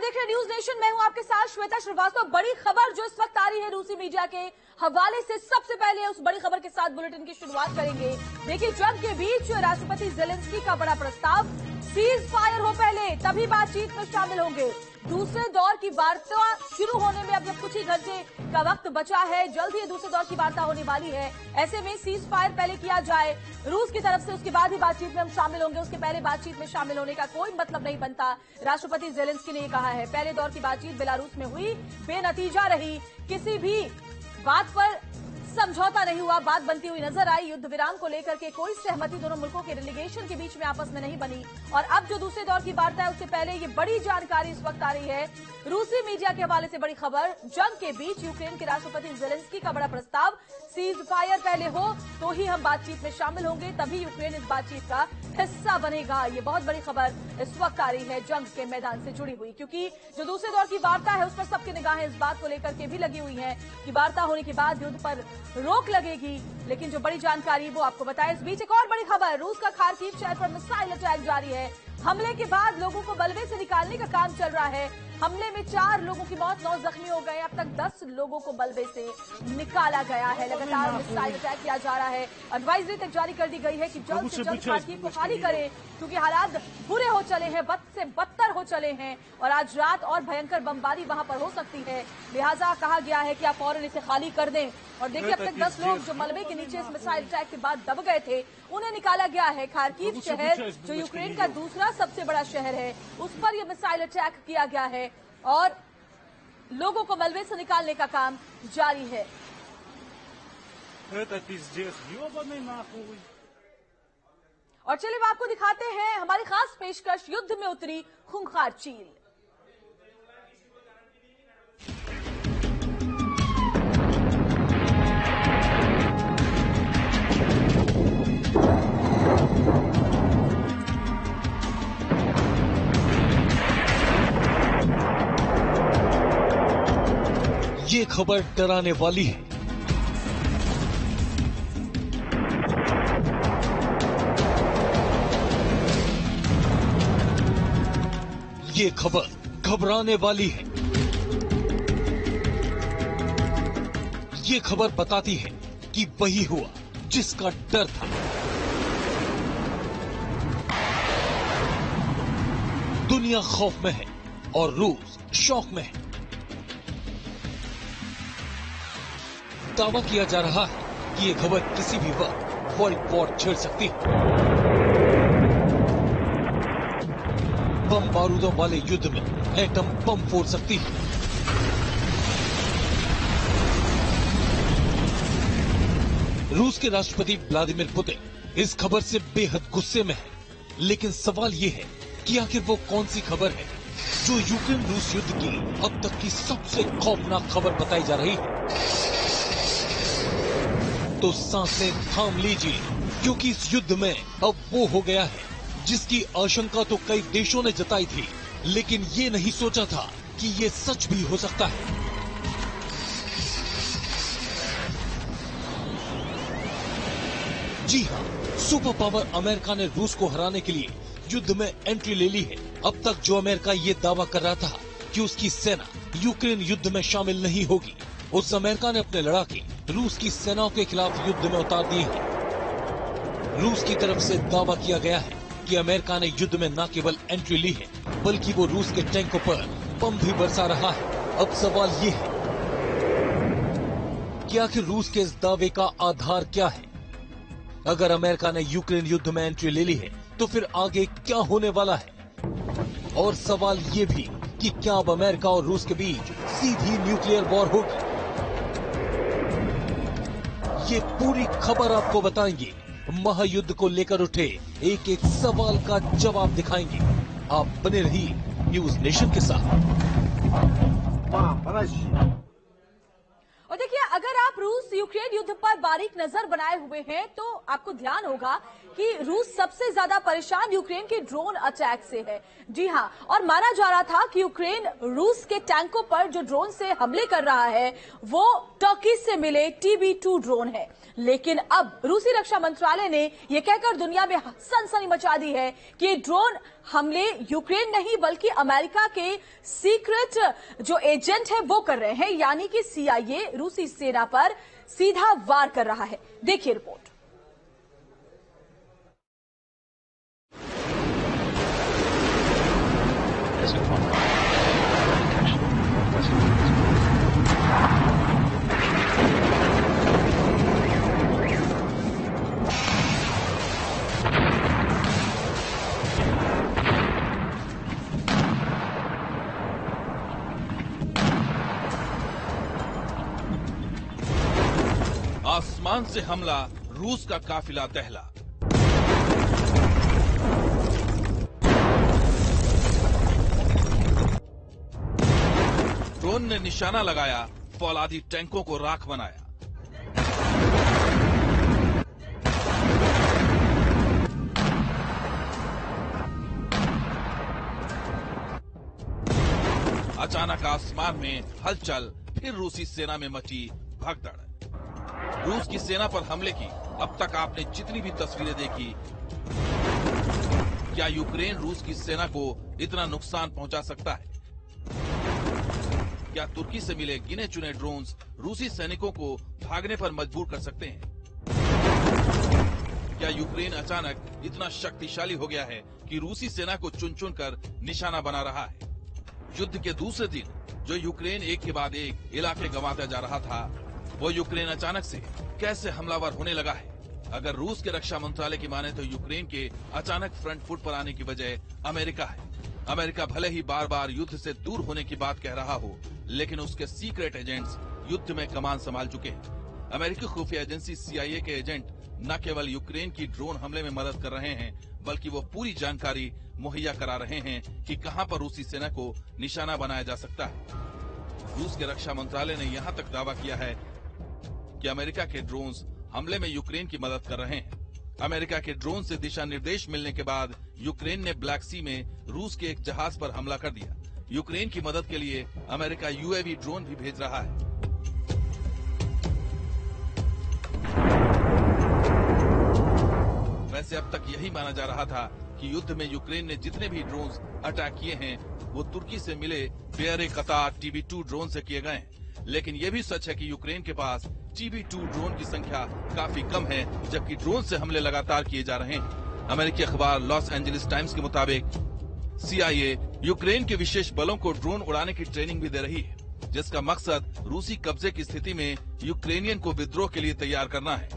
देख रहे news nation, मैं हूं आपके साथ श्वेता श्रीवास्तव। बड़ी खबर जो इस वक्त आ रही है रूसी मीडिया के हवाले से, सबसे पहले उस बड़ी खबर के साथ बुलेटिन की शुरुआत करेंगे। देखिए, जंग के बीच राष्ट्रपति जेलेंस्की का बड़ा प्रस्ताव, सीज फायर हो पहले तभी बातचीत में शामिल होंगे। दूसरे दौर की वार्ता शुरू होने में अब कुछ ही घंटे का वक्त बचा है, जल्द ही दूसरे दौर की वार्ता होने वाली है। ऐसे में सीज फायर पहले किया जाए रूस की तरफ से, उसके बाद ही बातचीत में हम शामिल होंगे। उसके पहले बातचीत में शामिल होने का कोई मतलब नहीं बनता, राष्ट्रपति जेलेंस्की ने कहा है। पहले दौर की बातचीत बेलारूस में हुई, बेनतीजा रही, किसी भी बात पर समझौता नहीं हुआ, बात बनती हुई नजर आई। युद्ध विराम को लेकर के कोई सहमति दोनों मुल्कों के डेलीगेशन के बीच में आपस में नहीं बनी। और अब जो दूसरे दौर की वार्ता है, उससे पहले ये बड़ी जानकारी इस वक्त आ रही है रूसी मीडिया के हवाले से। बड़ी खबर, जंग के बीच यूक्रेन के राष्ट्रपति जेलेंस्की का बड़ा प्रस्ताव, सीज फायर पहले हो तो ही हम बातचीत में शामिल होंगे, तभी यूक्रेन इस बातचीत का हिस्सा बनेगा। ये बहुत बड़ी खबर इस वक्त आ रही है जंग के मैदान से जुड़ी हुई, क्योंकि जो दूसरे दौर की वार्ता है उस पर सबकी निगाहें इस बात को लेकर के भी लगी हुई हैं कि वार्ता होने के बाद युद्ध पर रोक लगेगी। लेकिन जो बड़ी जानकारी वो आपको बताएं। इस बीच एक और बड़ी खबर, रूस का खार्किव शहर पर मिसाइल अटैक जारी है। हमले के बाद लोगों को मलबे से निकालने का काम चल रहा है। हमले में 4 लोगों की मौत, 9 जख्मी हो गए। अब तक 10 लोगों को मलबे से निकाला गया है। लगातार मिसाइल अटैक किया जा रहा है। एडवाइजरी तक जारी कर दी गई है कि जल्द से जल्द खार्किव को खाली करें, क्योंकि हालात बुरे हो चले हैं, बद से बदतर हो चले हैं और आज रात और भयंकर बमबारी वहां पर हो सकती है। लिहाजा कहा गया है कि आप फौरन इसे खाली कर दें। और देखिए, अब तक 10 लोग जो मलबे के नीचे इस मिसाइल अटैक के बाद दब गए थे, उन्हें निकाला गया है। खार्किव शहर जो यूक्रेन का दूसरा सबसे बड़ा शहर है, उस पर यह मिसाइल अटैक किया गया है और लोगों को मलबे से निकालने का काम जारी है। और चलिए अब आपको दिखाते हैं हमारी खास पेशकश, युद्ध में उतरी खूंखार चील। ये खबर डराने वाली है। ये खबर घबराने वाली है। ये खबर बताती है कि वही हुआ जिसका डर था। दुनिया खौफ में है और रूस शौक में है। दावा किया जा रहा है कि ये खबर किसी भी वक्त वर्ल्ड वॉर छेड़ सकती है। बम बारूदों वाले युद्ध में एटम बम फोड़ सकती है। रूस के राष्ट्रपति व्लादिमीर पुतिन इस खबर से बेहद गुस्से में है। लेकिन सवाल ये है कि आखिर वो कौन सी खबर है जो यूक्रेन रूस युद्ध की अब तक की सबसे खौफनाक खबर बताई जा रही है। तो सांसें थाम लीजिए, क्योंकि इस युद्ध में अब वो हो गया है जिसकी आशंका तो कई देशों ने जताई थी, लेकिन ये नहीं सोचा था कि ये सच भी हो सकता है। जी हां, सुपर पावर अमेरिका ने रूस को हराने के लिए युद्ध में एंट्री ले ली है। अब तक जो अमेरिका ये दावा कर रहा था कि उसकी सेना यूक्रेन युद्ध में शामिल नहीं होगी, उस अमेरिका ने अपने लड़ाके रूस की सेनाओं के खिलाफ युद्ध में उतार दिए हैं। रूस की तरफ से दावा किया गया है कि अमेरिका ने युद्ध में न केवल एंट्री ली है, बल्कि वो रूस के टैंकों पर बम भी बरसा रहा है। अब सवाल ये है कि आखिर रूस के इस दावे का आधार क्या है। अगर अमेरिका ने यूक्रेन युद्ध में एंट्री ले ली है, तो फिर आगे क्या होने वाला है। और सवाल ये भी कि क्या अब अमेरिका और रूस के बीच सीधी न्यूक्लियर वॉर होगी। ये पूरी खबर आपको बताएंगे। महायुद्ध को लेकर उठे एक एक सवाल का जवाब दिखाएंगे। आप बने रहिए न्यूज नेशन के साथ। और देखिए, अगर आप रूस यूक्रेन युद्ध पर बारीक नजर बनाए हुए हैं तो आपको ध्यान होगा कि रूस सबसे ज्यादा परेशान यूक्रेन के ड्रोन अटैक से है। जी हां, और माना जा रहा था कि यूक्रेन रूस के टैंकों पर जो ड्रोन से हमले कर रहा है वो टर्की से मिले TB2 ड्रोन है। लेकिन अब रूसी रक्षा मंत्रालय ने यह कहकर दुनिया में सनसनी मचा दी है कि ये ड्रोन हमले यूक्रेन नहीं बल्कि अमेरिका के सीक्रेट जो एजेंट है वो कर रहे हैं, यानी कि CIA रूसी सेना पर सीधा वार कर रहा है। देखिए रिपोर्ट। आसमान से हमला, रूस का काफिला दहला। ड्रोन ने निशाना लगाया, फौलादी टैंकों को राख बनाया। अचानक आसमान में हलचल, फिर रूसी सेना में मची भगदड़। रूस की सेना पर हमले की अब तक आपने जितनी भी तस्वीरें देखी, क्या यूक्रेन रूस की सेना को इतना नुकसान पहुंचा सकता है? क्या तुर्की से मिले गिने चुने ड्रोन्स रूसी सैनिकों को भागने पर मजबूर कर सकते हैं? क्या यूक्रेन अचानक इतना शक्तिशाली हो गया है कि रूसी सेना को चुन चुन कर निशाना बना रहा है? युद्ध के दूसरे दिन जो यूक्रेन एक के बाद एक इलाके गंवाता जा रहा था, वो यूक्रेन अचानक से कैसे हमलावर होने लगा है? अगर रूस के रक्षा मंत्रालय की माने तो यूक्रेन के अचानक फ्रंट फुट पर आने की वजह अमेरिका है। अमेरिका भले ही बार बार युद्ध से दूर होने की बात कह रहा हो, लेकिन उसके सीक्रेट एजेंट्स युद्ध में कमान संभाल चुके हैं। अमेरिकी खुफिया एजेंसी CIA के एजेंट न केवल यूक्रेन की ड्रोन हमले में मदद कर रहे हैं, बल्कि वो पूरी जानकारी मुहैया करा रहे हैं कि कहां पर रूसी सेना को निशाना बनाया जा सकता है। रूस के रक्षा मंत्रालय ने यहां तक दावा किया है कि अमेरिका के ड्रोन्स हमले में यूक्रेन की मदद कर रहे हैं। अमेरिका के ड्रोन से दिशा निर्देश मिलने के बाद यूक्रेन ने ब्लैक सी में रूस के एक जहाज पर हमला कर दिया। यूक्रेन की मदद के लिए अमेरिका UAV ड्रोन भी भेज रहा है। वैसे अब तक यही माना जा रहा था कि युद्ध में यूक्रेन ने जितने भी ड्रोन्स अटैक किए हैं वो तुर्की से मिले बेयर-ए-कतार TB2 ड्रोन से किए गए हैं। लेकिन ये भी सच है कि यूक्रेन के पास TB2 ड्रोन की संख्या काफी कम है, जबकि ड्रोन से हमले लगातार किए जा रहे हैं। अमेरिकी अखबार लॉस एंजलिस टाइम्स के मुताबिक CIA यूक्रेन के विशेष बलों को ड्रोन उड़ाने की ट्रेनिंग भी दे रही है, जिसका मकसद रूसी कब्जे की स्थिति में यूक्रेनियन को विद्रोह के लिए तैयार करना है।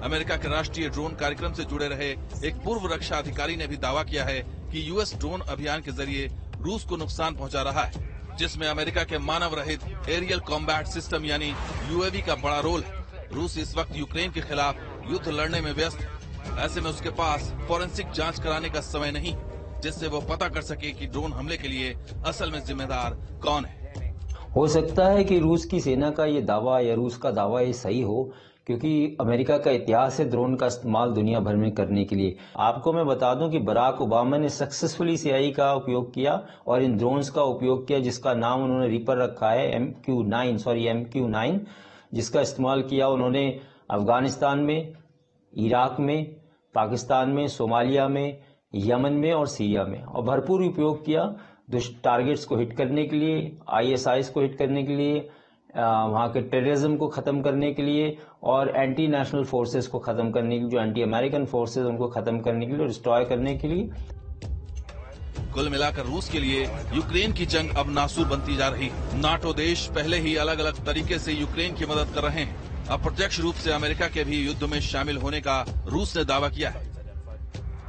अमेरिका के राष्ट्रीय ड्रोन कार्यक्रम से जुड़े रहे एक पूर्व रक्षा अधिकारी ने भी दावा किया है कि US ड्रोन अभियान के जरिए रूस को नुकसान पहुंचा रहा है, जिसमें अमेरिका के मानव रहित एरियल कॉम्बैट सिस्टम यानी UAV का बड़ा रोल है। रूस इस वक्त यूक्रेन के खिलाफ युद्ध लड़ने में व्यस्त है। ऐसे में उसके पास फॉरेंसिक जांच कराने का समय नहीं, जिससे वो पता कर सके कि ड्रोन हमले के लिए असल में जिम्मेदार कौन है। हो सकता है कि रूस की सेना का ये दावा या रूस का दावा ये सही हो, क्योंकि अमेरिका का इतिहास है ड्रोन का इस्तेमाल दुनिया भर में करने के लिए। आपको मैं बता दूं कि बराक ओबामा ने सक्सेसफुली CIA का उपयोग किया और इन ड्रोन्स का उपयोग किया, जिसका नाम उन्होंने रिपर रखा है MQ-9, जिसका इस्तेमाल किया उन्होंने अफगानिस्तान में, इराक में, पाकिस्तान में, सोमालिया में, यमन में और सीरिया में, और भरपूर उपयोग किया दुष्ट टारगेट्स को हिट करने के लिए, ISIS को हिट करने के लिए, वहां के टेररिज्म को खत्म करने के लिए और एंटी नेशनल फोर्सेस को खत्म करने के लिए, जो एंटी अमेरिकन फोर्सेस उनको खत्म करने के लिए, डिस्ट्रॉय करने के लिए। कुल मिलाकर रूस के लिए यूक्रेन की जंग अब नासूर बनती जा रही है। नाटो देश पहले ही अलग अलग तरीके से यूक्रेन की मदद कर रहे हैं। अप्रत्यक्ष रूप से अमेरिका के भी युद्ध में शामिल होने का रूस ने दावा किया है।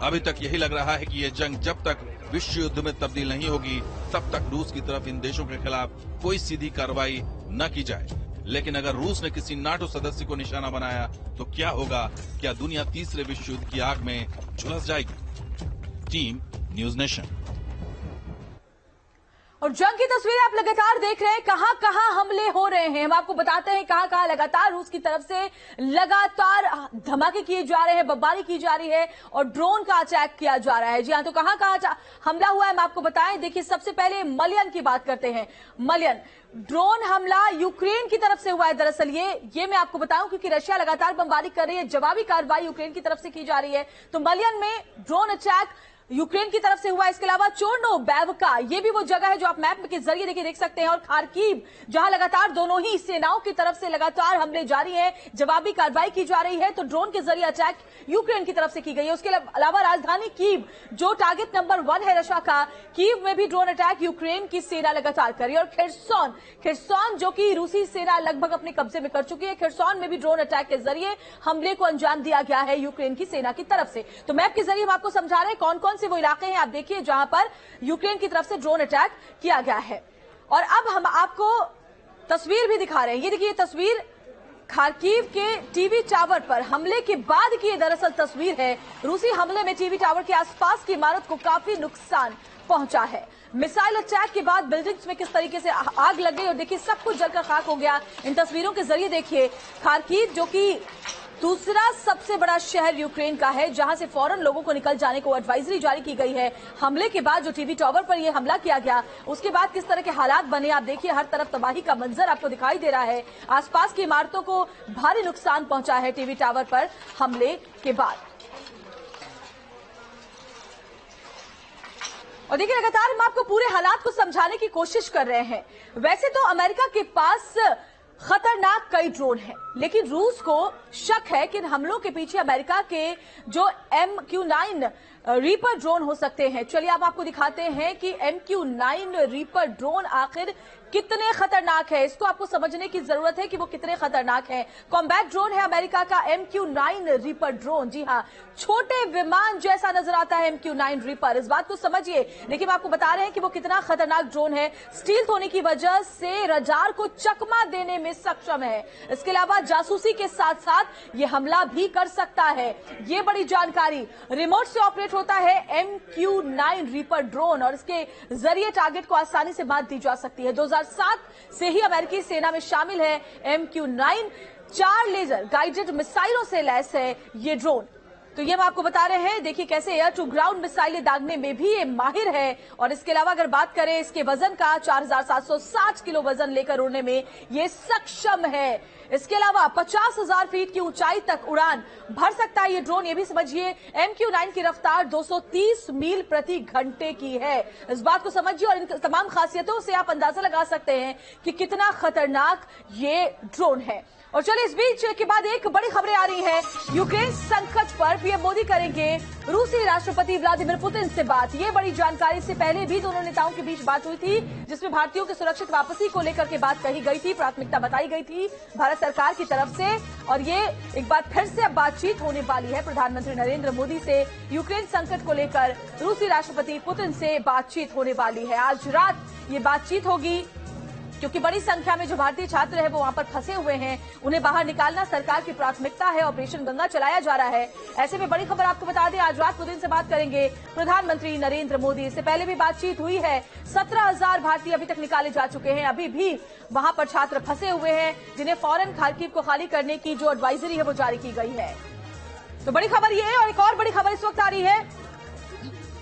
अभी तक यही लग रहा है कि ये जंग जब तक विश्व युद्ध में तब्दील नहीं होगी, तब तक रूस की तरफ इन देशों के खिलाफ कोई सीधी कार्रवाई न की जाए। लेकिन अगर रूस ने किसी नाटो सदस्य को निशाना बनाया तो क्या होगा? क्या दुनिया तीसरे विश्व युद्ध की आग में झुलस जाएगी? Team news nation. और जंग की तस्वीरें आप लगातार देख रहे हैं, कहां कहां हमले हो रहे हैं। हम आपको बताते हैं कहां कहां लगातार रूस की तरफ से लगातार धमाके किए जा रहे हैं, बमबारी की जा रही है और ड्रोन का अटैक किया जा रहा है। जी हां, तो कहां कहां हमला हुआ है हम आपको बताएं। देखिए, सबसे पहले मलियन की बात करते हैं। मलियन ड्रोन हमला यूक्रेन की तरफ से हुआ है। दरअसल ये मैं आपको बताऊं क्योंकि रशिया लगातार बमबारी कर रही है, जवाबी कार्रवाई यूक्रेन की तरफ से की जा रही है। तो मलियन में ड्रोन अटैक यूक्रेन की तरफ से हुआ। इसके अलावा चोर्नोबैवका, ये भी वो जगह है जो आप मैप के जरिए देखिए देख सकते हैं, और खार्किव, जहां लगातार दोनों ही सेनाओं की तरफ से लगातार हमले जारी है, जवाबी कार्रवाई की जा रही है। तो ड्रोन के जरिए अटैक यूक्रेन की तरफ से की गई है। उसके अलावा राजधानी कीव, जो टारगेट नंबर 1 है रशिया का, कीव में भी ड्रोन अटैक यूक्रेन की सेना लगातार कर रही है। और खिरसौन जो कि रूसी सेना लगभग अपने कब्जे में कर चुकी है, खिरसौन में भी ड्रोन अटैक के जरिए हमले को अंजाम दिया गया है यूक्रेन की सेना की तरफ से। तो मैप के जरिए हम आपको समझा रहे हैं कौन कौन से वो इलाके हैं, आप देखिए, जहां पर यूक्रेन की तरफ से ड्रोन अटैक किया गया है। और अब हम आपको तस्वीर भी दिखा रहे हैं। ये देखिए तस्वीर खार्किव के टीवी टावर पर हमले के बाद की दरअसल तस्वीर है। रूसी हमले में टीवी टावर के आसपास की इमारत को काफी नुकसान पहुंचा है। मिसाइल अटैक के बाद बिल्डिंग्स में किस तरीके से आग लग गई और देखिए सब कुछ जलकर खाक हो गया। इन तस्वीरों के जरिए देखिए खार्किव, जो कि दूसरा सबसे बड़ा शहर यूक्रेन का है, जहां से फौरन लोगों को निकल जाने को एडवाइजरी जारी की गई है। हमले के बाद जो टीवी टावर पर यह हमला किया गया, उसके बाद किस तरह के हालात बने आप देखिए। हर तरफ तबाही का मंजर आपको दिखाई दे रहा है। आसपास की इमारतों को भारी नुकसान पहुंचा है टीवी टावर पर हमले के बाद। और देखिए लगातार हम आपको पूरे हालात को समझाने की कोशिश कर रहे हैं। वैसे तो अमेरिका के पास खतरनाक कई ड्रोन हैं, लेकिन रूस को शक है कि इन हमलों के पीछे अमेरिका के जो MQ-9 रीपर ड्रोन हो सकते हैं। चलिए आप आपको दिखाते हैं कि MQ-9 रीपर ड्रोन आखिर कितने खतरनाक है। इसको आपको समझने की जरूरत है कि वो कितने खतरनाक है। कॉम्बैट ड्रोन है अमेरिका का MQ-9 रीपर ड्रोन। जी हां, छोटे विमान जैसा नजर आता है MQ-9 रीपर, इस बात को समझिए। लेकिन हम आपको बता रहे हैं कि वो कितना खतरनाक ड्रोन है। स्टील्थ होने की वजह से रडार को चकमा देने में सक्षम है। इसके अलावा जासूसी के साथ साथ ये हमला भी कर सकता है। ये बड़ी जानकारी। रिमोट से ऑपरेट होता है MQ-9 रीपर ड्रोन और इसके जरिए टारगेट को आसानी से मात दी जा सकती है। 2007 से ही अमेरिकी सेना में शामिल है MQ-9। 4 लेजर गाइडेड मिसाइलों से लैस है ये ड्रोन। तो ये हम आपको बता रहे हैं, देखिए कैसे एयर टू ग्राउंड मिसाइलें दागने में भी ये माहिर है। और इसके अलावा अगर बात करें इसके वजन का, 4760 किलो वजन लेकर उड़ने में ये सक्षम है। इसके अलावा 50,000 फीट की ऊंचाई तक उड़ान भर सकता है ये ड्रोन। ये भी समझिए MQ-9 की रफ्तार 230 मील प्रति घंटे की है। इस बात को समझिए और इन तमाम खासियतों से आप अंदाजा लगा सकते हैं कि कितना खतरनाक ये ड्रोन है। और चलिए इस बीच के बाद एक बड़ी खबरें आ रही हैं। यूक्रेन संकट पर पीएम मोदी करेंगे रूसी राष्ट्रपति व्लादिमीर पुतिन से बात। ये बड़ी जानकारी से पहले भी दोनों नेताओं के बीच बात हुई थी, जिसमें भारतीयों की सुरक्षित वापसी को लेकर के बात कही गई थी, प्राथमिकता बताई गई थी भारत सरकार की तरफ से। और ये एक बार फिर से अब बातचीत होने वाली है प्रधानमंत्री नरेंद्र मोदी से। यूक्रेन संकट को लेकर रूसी राष्ट्रपति पुतिन से बातचीत होने वाली है। आज रात ये बातचीत होगी, क्योंकि बड़ी संख्या में जो भारतीय छात्र हैं वो वहां पर फंसे हुए हैं। उन्हें बाहर निकालना सरकार की प्राथमिकता है। ऑपरेशन गंगा चलाया जा रहा है। ऐसे में बड़ी खबर आपको बता दें, आज रात पुतिन से बात करेंगे प्रधानमंत्री नरेंद्र मोदी। इससे पहले भी बातचीत हुई है। 17,000 भारतीय अभी तक निकाले जा चुके हैं। अभी भी वहां पर छात्र फंसे हुए हैं, जिन्हें फौरन खार्किव को खाली करने की जो एडवाइजरी है वो जारी की गई है। तो बड़ी खबर ये है। और एक और बड़ी खबर इस वक्त आ रही है,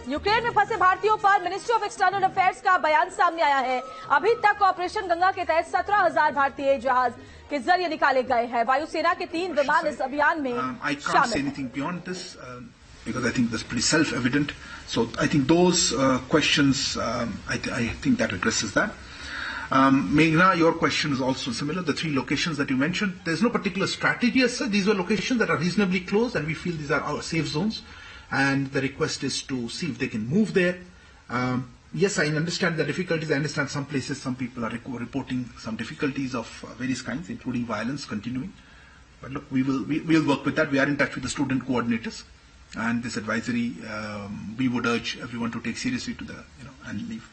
यूक्रेन में फंसे भारतीयों पर मिनिस्ट्री ऑफ एक्सटर्नल अफेयर्स का बयान सामने आया है। अभी तक ऑपरेशन गंगा के तहत 17,000 भारतीय जहाज के जरिए निकाले गए हैं। वायुसेना के 3 विमान इस अभियान में शामिल हैं। Because I think that's pretty self-evident. So I think those questions, I think that addresses that. Meghna, your question is also similar. The 3 locations that you mentioned, there's no particular strategy as such. These are locations that are reasonably close, and we feel these are our safe zones. And the request is to see if they can move there. Yes, I understand the difficulties. I understand some places, some people are reporting some difficulties of various kinds, including violence continuing. But look, we'll work with that. We are in touch with the student coordinators, and this advisory we would urge everyone to take seriously to and leave.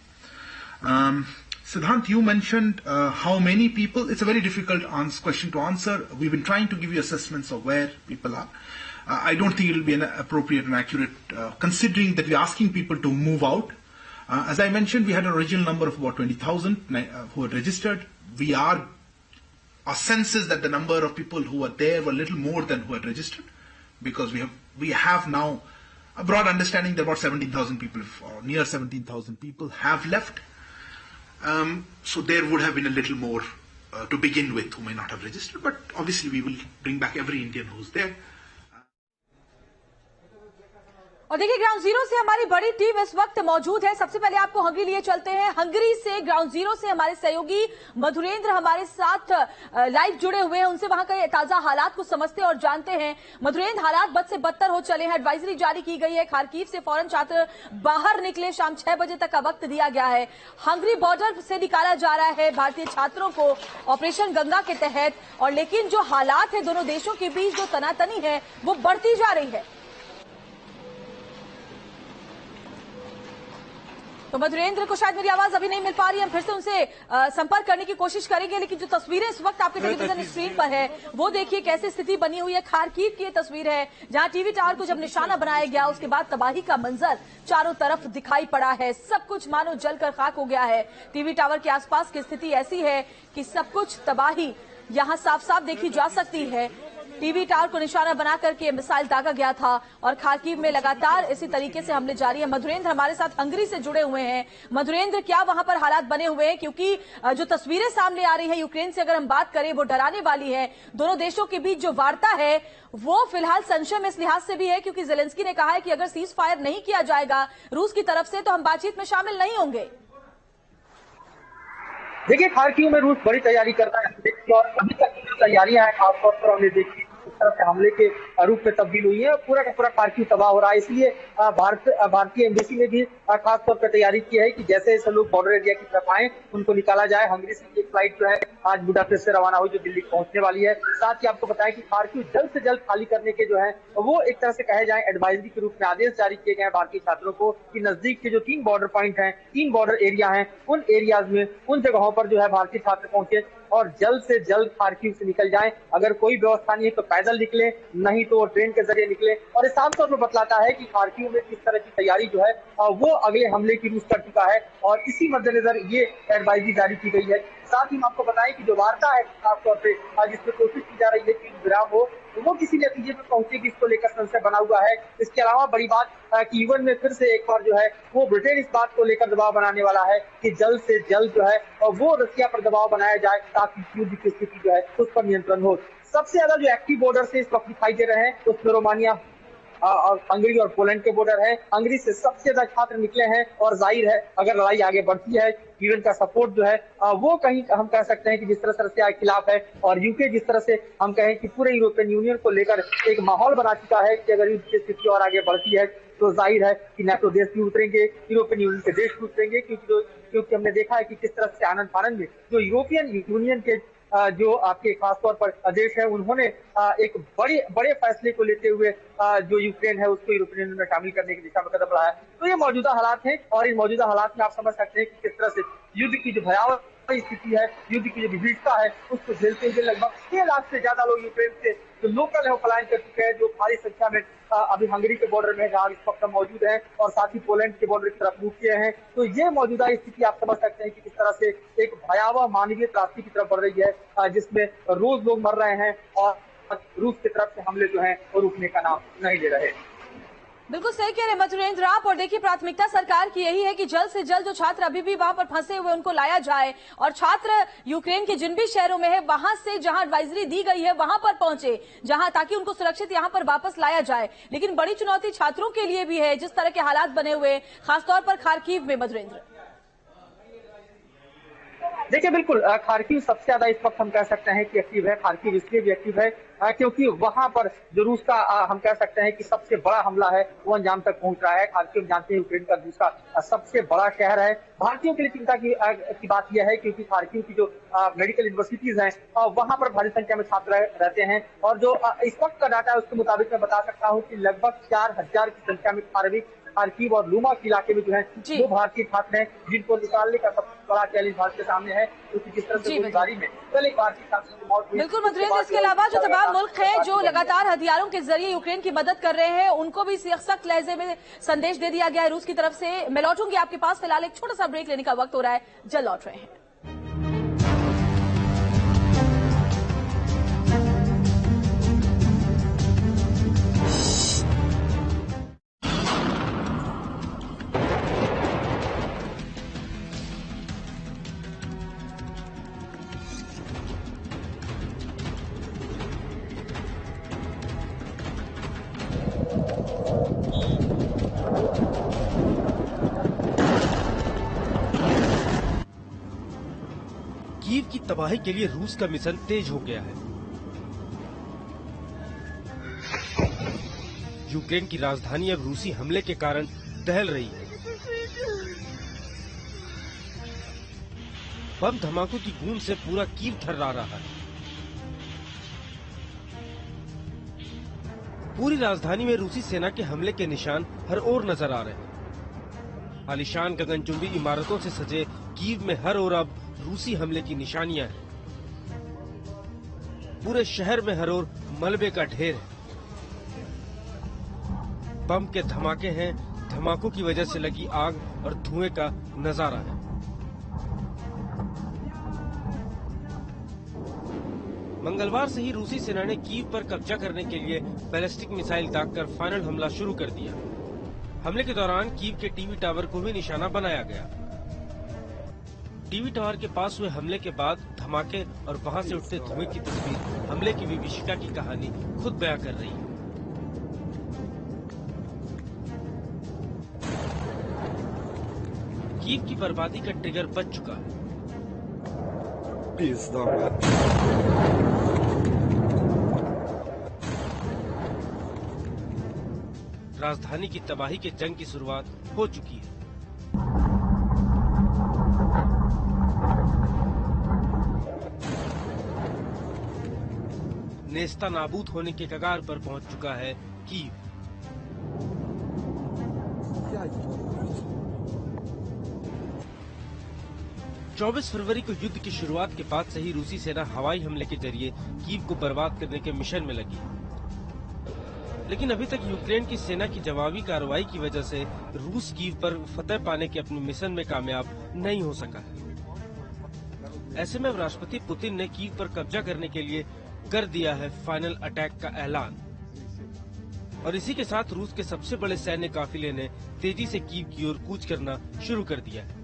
Siddhant, you mentioned how many people. It's a very difficult question to answer. We've been trying to give you assessments of where people are. I don't think it will be an appropriate and accurate, considering that we're asking people to move out. As I mentioned, we had an original number of about 20,000 who had registered. Our sense is that the number of people who were there were a little more than who had registered, because we have now a broad understanding that about 17,000 people, or near 17,000 people, have left. So there would have been a little more to begin with who may not have registered, but obviously we will bring back every Indian who's there. और देखिए, ground zero से हमारी बड़ी team इस वक्त मौजूद है। सबसे पहले आपको हंगरी लिए चलते हैं। हंगरी से, ग्राउंड जीरो से हमारे सहयोगी मधुरेंद्र हमारे साथ लाइव जुड़े हुए हैं। उनसे वहां के ताजा हालात को समझते और जानते हैं। मधुरेंद्र, हालात बद से बदतर हो चले हैं। एडवाइजरी जारी की गई है। खार्किव से फौरन छात्र बाहर निकले। शाम 6 बजे तक का वक्त दिया गया है। हंगरी बॉर्डर से निकाला जा रहा है भारतीय छात्रों को ऑपरेशन गंगा के तहत, और लेकिन जो हालात है दोनों देशों के बीच, जो तनातनी है, वो बढ़ती जा रही है। तो मधुरेंद्र को शायद मेरी आवाज अभी नहीं मिल पा रही है। हम फिर से उनसे संपर्क करने की कोशिश करेंगे, लेकिन जो तस्वीरें इस वक्त आपके टेलीविजन स्क्रीन पर है, वो देखिए कैसी स्थिति बनी हुई है। खार्किव की तस्वीर है, जहां टीवी टावर को जब निशाना बनाया गया, उसके बाद तबाही का मंजर चारों तरफ दिखाई पड़ा है। सब कुछ मानो जलकर खाक हो गया है। टीवी टावर के आसपास की स्थिति ऐसी है कि सब कुछ तबाही यहां साफ साफ देखी जा सकती है। टीवी टावर को निशाना बना करके मिसाइल दागा गया था, और खार्किव में लगातार इसी तरीके से हमले जारी है। मधुरेंद्र हमारे साथ हंगरी से जुड़े हुए हैं। मधुरेंद्र, क्या वहां पर हालात बने हुए हैं? क्योंकि जो तस्वीरें सामने आ रही है यूक्रेन से, अगर हम बात करें, वो डराने वाली है। दोनों देशों के बीच जो वार्ता है, वो फिलहाल संशय में इस लिहाज से भी है क्योंकि जेलेंस्की ने कहा है कि अगर सीज फायर नहीं किया जाएगा रूस की तरफ से, तो हम बातचीत में शामिल नहीं होंगे। देखिए, खार्किव में रूस बड़ी तैयारी कर रहा है, और अभी तक की तैयारियां हैं खासतौर पर हमने देखी इस तरह से हमले के रूप में तब्दील हुई है। पूरा का पूरा खार्किव तबाह हो रहा है। इसलिए भारतीय एम्बेसी ने भी खासतौर पर तैयारी की है कि जैसे ऐसे लोग बॉर्डर एरिया की तरफ आए, उनको निकाला जाए। हंगरी से एक फ्लाइट जो है आज बुडापेस्ट से रवाना हुई, जो दिल्ली पहुंचने वाली है। साथ ही आपको बताया कि खार्किव जल्द से जल्द खाली करने के जो है वो एक तरह से कहे जाए एडवाइजरी के रूप में आदेश जारी किए गए हैं भारतीय छात्रों को, कि नजदीक के जो 3 बॉर्डर पॉइंट हैं, 3 बॉर्डर एरिया हैं, उन एरियाज में, उन जगहों पर जो है भारतीय छात्र पहुंचे और जल्द से जल्द खार्किव से निकल जाएं। अगर कोई व्यवस्था नहीं है तो पैदल निकले, नहीं तो ट्रेन के जरिए निकले। और ये साफ तौर पर बतलाता है कि खार्किव में किस तरह की तैयारी जो है वो अगले हमले की रूस कर चुका है, और इसी मद्देनजर ये एडवाइजरी जारी की गई है। साथ ही हम आपको बताएं कि जो वार्ता है खासतौर पे जिसमें कोशिश की जा रही है कि विराम हो, तो वो किसी नतीजे पर पहुंचेगी, इसको लेकर संशय बना हुआ है। इसके अलावा बड़ी बात कि यूएन में फिर से एक बार जो है वो ब्रिटेन इस बात को लेकर दबाव बनाने वाला है कि जल्द से जल्द जो है वो रसिया पर दबाव बनाया जाए, ताकि युद्ध की स्थिति जो है उस पर नियंत्रण हो। सबसे ज्यादा जो एक्टिव बॉर्डर से इस वक्त दिखाई दे रहे हैं उसमें रोमानिया, हंगरी और पोलैंड के बॉर्डर है। हंगरी से सबसे ज्यादा छात्र निकले हैं, और जाहिर है अगर लड़ाई आगे बढ़ती है, यूक्रेन का सपोर्ट जो है वो कहीं हम कह सकते हैं कि जिस तरह से रसिया के खिलाफ है, और यूके जिस तरह से हम कहें कि पूरे यूरोपियन यूनियन को लेकर एक माहौल बना चुका है कि अगर युद्ध की स्थिति और आगे बढ़ती है तो जाहिर है कि नाटो देश भी उतरेंगे, यूरोपियन यूनियन के देश भी उतरेंगे, क्योंकि हमने देखा है कि किस तरह से आनंद फानंद में जो यूरोपियन यूनियन के जो आपके खासतौर पर देश है, उन्होंने एक बड़े फैसले को लेते हुए जो यूक्रेन है उसको यूरोपियन यूनियन में शामिल करने की दिशा में कदम बढ़ाया। तो ये मौजूदा हालात हैं, और इन मौजूदा हालात में आप समझ सकते हैं कि किस तरह से युद्ध की जो भयावह स्थिति है, युद्ध की जो विभीषिका है, उसको झेलते हुए लगभग 6 लाख से ज्यादा लोग यूक्रेन से जो लोकल है वो पलायन कर चुके हैं, जो भारी संख्या में अभी हंगरी के बॉर्डर में जहाँ इस वक्त मौजूद है, और साथ ही पोलैंड के बॉर्डर की तरफ मूव किए हैं। तो ये मौजूदा स्थिति आप समझ सकते हैं कि किस तरह से एक भयावह मानवीय त्रासदी की तरफ बढ़ रही है, जिसमें रोज लोग मर रहे हैं, और रूस की तरफ से हमले जो है वो रुकने का नाम नहीं ले रहे। बिल्कुल सही कह रहे मधुरेंद्र आप। और देखिए, प्राथमिकता सरकार की यही है कि जल्द से जल्द जो छात्र अभी भी वहां पर फंसे हुए उनको लाया जाए, और छात्र यूक्रेन के जिन भी शहरों में है वहां से जहां एडवाइजरी दी गई है वहां पर पहुंचे, जहां ताकि उनको सुरक्षित यहां पर वापस लाया जाए। लेकिन बड़ी चुनौती छात्रों के लिए भी है, जिस तरह के हालात बने हुए खासतौर पर खार्किव में। मधुरेंद्र, देखिए, बिल्कुल खार्किव सबसे ज्यादा इस वक्त हम कह सकते हैं कि एक्टिव है। खार्किव इसलिए भी एक्टिव है क्योंकि वहां पर जो रूस का हम कह सकते हैं कि सबसे बड़ा हमला है वो अंजाम तक पहुंच रहा है। खार्किव जानते हैं यूक्रेन का दूसरा सबसे बड़ा शहर है। भारतीयों के लिए चिंता की बात यह है क्योंकि खार्किव की जो मेडिकल यूनिवर्सिटीज हैं वहां पर भारी संख्या में छात्र रहते हैं, और जो इस वक्त का डाटा है उसके मुताबिक मैं बता सकता हूँ कि लगभग 4000 की संख्या में खार्किव और लुमाक इलाके में जो है वो भारतीय छात्र हैं जिनको निकालने का सबसे बड़ा चैलेंज भारत के सामने है, क्योंकि जिस तरह से गोलीबारी में कल एक भारतीय छात्र की मौत हुई। बिल्कुल मंत्रेंद्र, इसके अलावा जो तमाम मुल्क हैं जो लगातार हथियारों के जरिए यूक्रेन की मदद कर रहे हैं, उनको भी सख्त लहजे में संदेश दे दिया गया है रूस की तरफ से। मैं लौटूंगी आपके पास, फिलहाल एक छोटा सा ब्रेक लेने का वक्त हो रहा है, जल्द लौट रहे हैं। कीव की तबाही के लिए रूस का मिशन तेज हो गया है। यूक्रेन की राजधानी अब रूसी हमले के कारण दहल रही है। बम धमाकों की गूंज से पूरा कीव थर्रा रहा है। पूरी राजधानी में रूसी सेना के हमले के निशान हर ओर नजर आ रहे हैं। आलीशान गगनचुंबी इमारतों से सजे कीव में हर ओर अब रूसी हमले की निशानियां हैं। पूरे शहर में हर ओर मलबे का ढेर है। बम के धमाके हैं, धमाकों की वजह से लगी आग और धुएं का नजारा है। मंगलवार से ही रूसी सेना ने कीव पर कब्जा करने के लिए बैलिस्टिक मिसाइल दागकर फाइनल हमला शुरू कर दिया। हमले के दौरान कीव के टीवी टावर को भी निशाना बनाया गया। टीवी टावर के पास हुए हमले के बाद धमाके और वहां से उठते धुएं की तस्वीर हमले की विभीषिका की कहानी खुद बयां कर रही है। कीव की बर्बादी का ट्रिगर बज चुका है। राजधानी की तबाही के जंग की शुरुआत हो चुकी है। नेस्ता नाबूद होने के कगार पर पहुंच चुका है कीव। चौबीस फरवरी को युद्ध की शुरुआत के बाद से ही रूसी सेना हवाई हमले के जरिए कीव को बर्बाद करने के मिशन में लगी, लेकिन अभी तक यूक्रेन की सेना की जवाबी कार्रवाई की वजह से रूस कीव पर फतह पाने के अपने मिशन में कामयाब नहीं हो सका है। ऐसे में अब राष्ट्रपति पुतिन ने कीव पर कब्जा करने के लिए कर दिया है फाइनल अटैक का ऐलान, और इसी के साथ रूस के सबसे बड़े सैन्य काफिले ने तेजी से कीव की ओर कूच करना शुरू कर दिया है।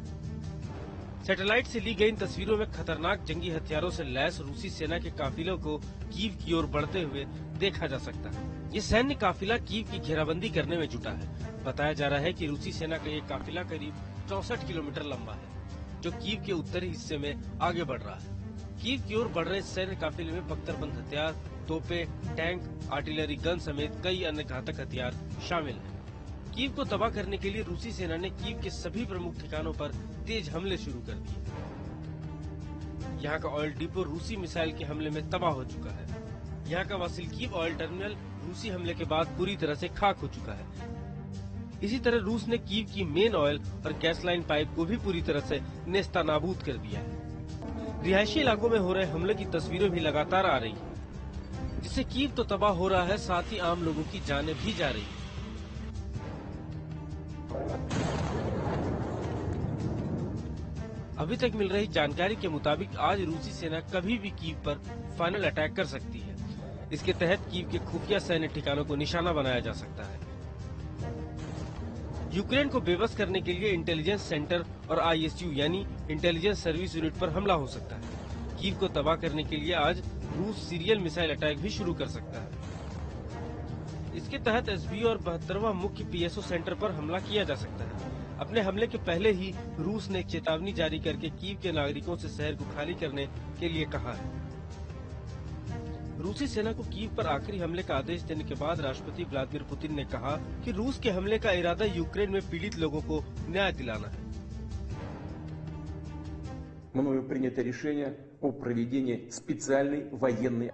सैटेलाइट से ली गई इन तस्वीरों में खतरनाक जंगी हथियारों से लैस रूसी सेना के काफिलों को कीव की ओर बढ़ते हुए देखा जा सकता है। ये सैन्य काफिला कीव की घेराबंदी करने में जुटा है। बताया जा रहा है कि रूसी सेना का ये काफिला करीब 64 किलोमीटर लंबा है, जो कीव के उत्तरी हिस्से में आगे बढ़ रहा है। कीव की ओर बढ़ रहे सैन्य काफिले में बख्तरबंद हथियार, तोपे, टैंक, आर्टिलरी गन समेत कई अन्य घातक हथियार शामिल हैं। कीव को तबाह करने के लिए रूसी सेना ने कीव के सभी प्रमुख ठिकानों पर तेज हमले शुरू कर दिए। यहाँ का ऑयल डिपो रूसी मिसाइल के हमले में तबाह हो चुका है। यहाँ का वासिल्कीव ऑयल टर्मिनल रूसी हमले के बाद पूरी तरह से खाक हो चुका है। इसी तरह रूस ने कीव की मेन ऑयल और गैस लाइन पाइप को भी पूरी तरह से नेस्तनाबूद कर दिया है। रिहायशी इलाकों में हो रहे हमले की तस्वीरें भी लगातार आ रही हैं, जिससे कीव तो तबाह हो रहा है, साथ ही आम लोगों की जानें भी जा रही हैं। अभी तक मिल रही जानकारी के मुताबिक आज रूसी सेना कभी भी कीव पर फाइनल अटैक कर सकती है। इसके तहत कीव के खुफिया सैन्य ठिकानों को निशाना बनाया जा सकता है। यूक्रेन को बेबस करने के लिए इंटेलिजेंस सेंटर और ISU यानी इंटेलिजेंस सर्विस यूनिट पर हमला हो सकता है। कीव को तबाह करने के लिए आज रूस सीरियल मिसाइल अटैक भी शुरू कर सकता है। इसके तहत SBU और 72वां मुख्य PSO सेंटर पर हमला किया जा सकता है। अपने हमले के पहले ही रूस ने एक चेतावनी जारी करके कीव के नागरिकों से शहर को खाली करने के लिए कहा है। रूसी सेना को कीव पर आखिरी हमले का आदेश देने के बाद राष्ट्रपति व्लादिमीर पुतिन ने कहा कि रूस के हमले का इरादा यूक्रेन में पीड़ित लोगों को न्याय दिलाना है। Мною принято решение о проведении специальной военной